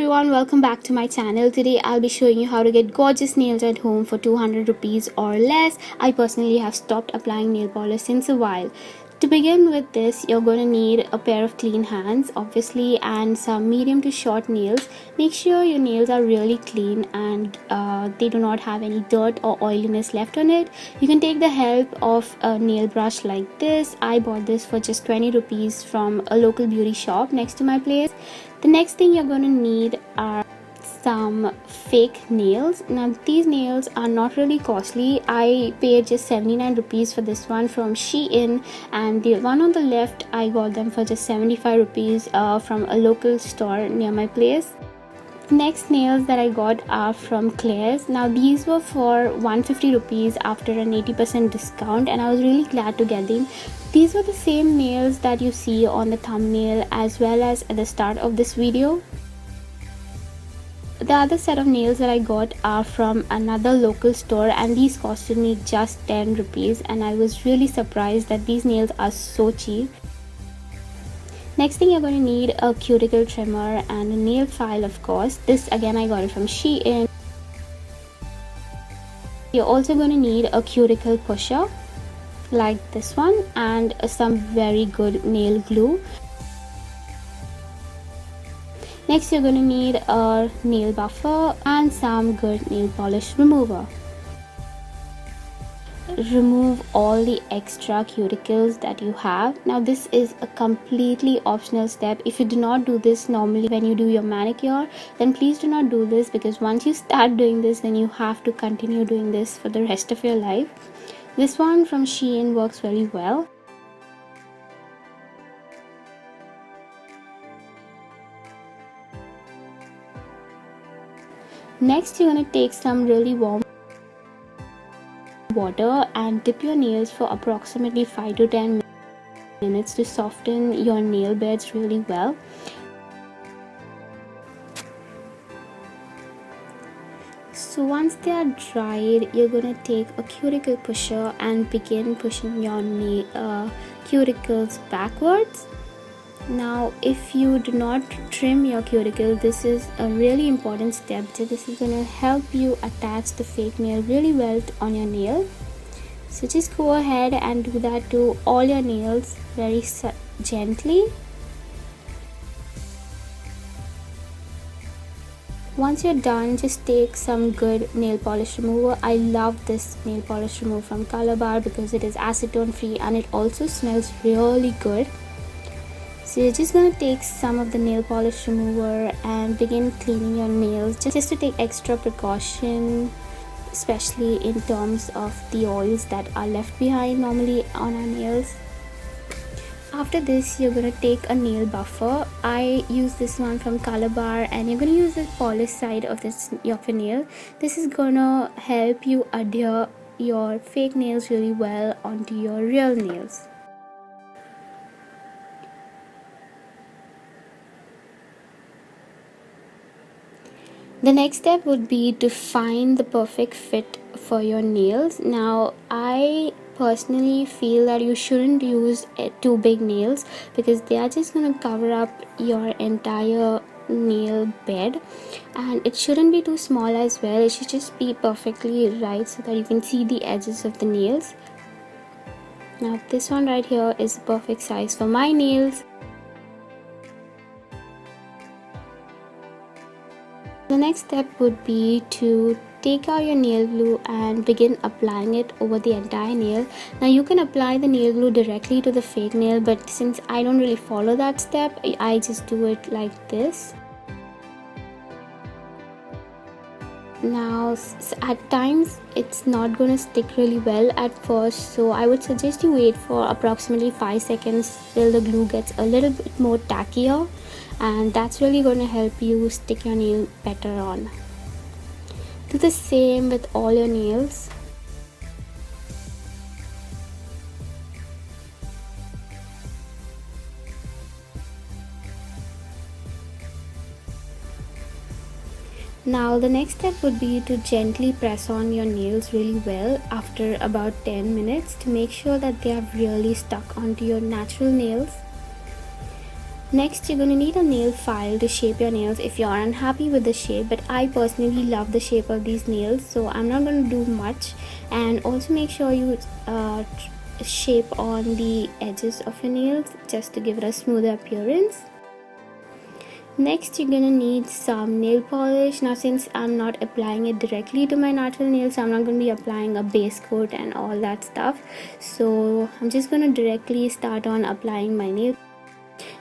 everyone, welcome back to my channel. Today I'll be showing you how to get gorgeous nails at home for 200 rupees or less. I personally have stopped applying nail polish since a while. To begin with this, you're going to need a pair of clean hands obviously and some medium to short nails. Make sure your nails are really clean and they do not have any dirt or oiliness left on it. You can take the help of a nail brush like this. I bought this for just 20 rupees from a local beauty shop next to my place. The next thing you're going to need are some fake nails. Now these nails are not really costly. I paid just 79 rupees for this one from SHREYA, and the one on the left I got them for just 75 rupees from a local store near my place. Next nails that I got are from Claire's. Now these were for 150 rupees after an 80% discount, and I was really glad to get them. These were the same nails that you see on the thumbnail as well as at the start of this video. The other set of nails that I got are from another local store, and these costed me just 10 rupees, and I was really surprised that these nails are so cheap. Next thing, you're going to need a cuticle trimmer and a nail file, of course. This again I got it from SHREYA. You're also going to need a cuticle pusher like this one and some very good nail glue. Next, you're going to need a nail buffer and some good nail polish remover. Remove all the extra cuticles that you have. Now this is a completely optional step. If you do not do this normally when you do your manicure, then please do not do this, because once you start doing this, then you have to continue doing this for the rest of your life. This one from SHREYA works very well. Next, you're going to take some really warm water and dip your nails for approximately 5 to 10 minutes to soften your nail beds really well. So once they are dried, you're going to take a cuticle pusher and begin pushing your cuticles backwards. Now if you do not trim your cuticle, this is a really important step. So this is going to help you attach the fake nail really well on your nail. So just go ahead and do that to all your nails very gently. Once you're done, just take some good nail polish remover. I love this nail polish remover from Color Bar because it is acetone free and it also smells really good. So you're just going to take some of the nail polish remover and begin cleaning your nails, just to take extra precaution, especially in terms of the oils that are left behind normally on our nails. After this, you're going to take a nail buffer. I use this one from Color Bar, and you're going to use the polished side of your nail. This is going to help you adhere your fake nails really well onto your real nails. The next step would be to find the perfect fit for your nails. Now I personally feel that you shouldn't use too big nails, because they are just going to cover up your entire nail bed, and it shouldn't be too small as well. It should just be perfectly right so that you can see the edges of the nails. Now this one right here is the perfect size for my nails. The next step would be to take out your nail glue and begin applying it over the entire nail. Now you can apply the nail glue directly to the fake nail, but since I don't really follow that step, I just do it like this. Now at times it's not going to stick really well at first, so I would suggest you wait for approximately 5 seconds till the glue gets a little bit more tackier, and that's really going to help you stick your nail better on. Do the same with all your nails. Now the next step would be to gently press on your nails really well after about 10 minutes to make sure that they are really stuck onto your natural nails. Next, you're going to need a nail file to shape your nails if you're unhappy with the shape, but I personally love the shape of these nails, so I'm not going to do much. And also make sure you shape on the edges of your nails just to give it a smoother appearance. Next, you're gonna need some nail polish. Now, since I'm not applying it directly to my natural nails, I'm not going to be applying a base coat and all that stuff, so I'm just gonna directly start on applying my nail.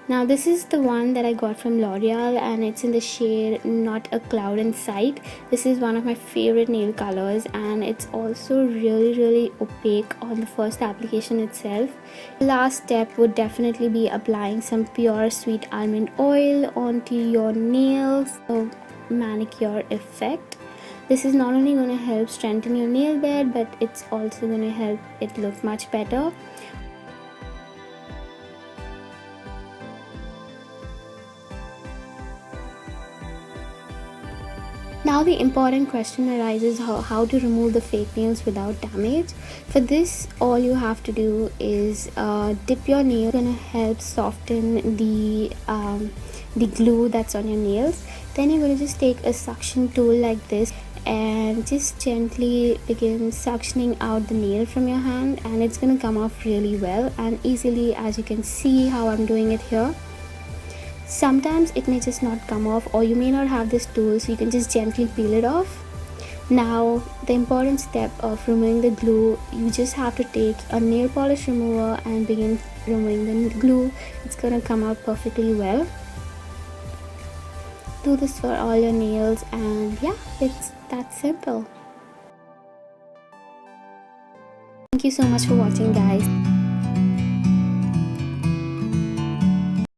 Now this is the one that I got from L'Oreal, and it's in the shade Not a Cloud in Sight. This is one of my favorite nail colors, and it's also really opaque on the first application itself. The last step would definitely be applying some pure sweet almond oil onto your nails for manicure effect. This is not only going to help strengthen your nail bed, but it's also going to help it look much better. Now the important question arises how to remove the fake nails without damage. For this, all you have to do is dip your nail. It's gonna help soften the glue that's on your nails. Then you're gonna just take a suction tool like this and just gently begin suctioning out the nail from your hand, and it's gonna come off really well and easily, as you can see how I'm doing it here. Sometimes it may just not come off, or you may not have this tool, so you can just gently peel it off. Now the important step of removing the glue, you just have to take a nail polish remover and begin removing the glue. It's gonna come out perfectly well. Do this for all your nails, and yeah, it's that simple. Thank you so much for watching, guys.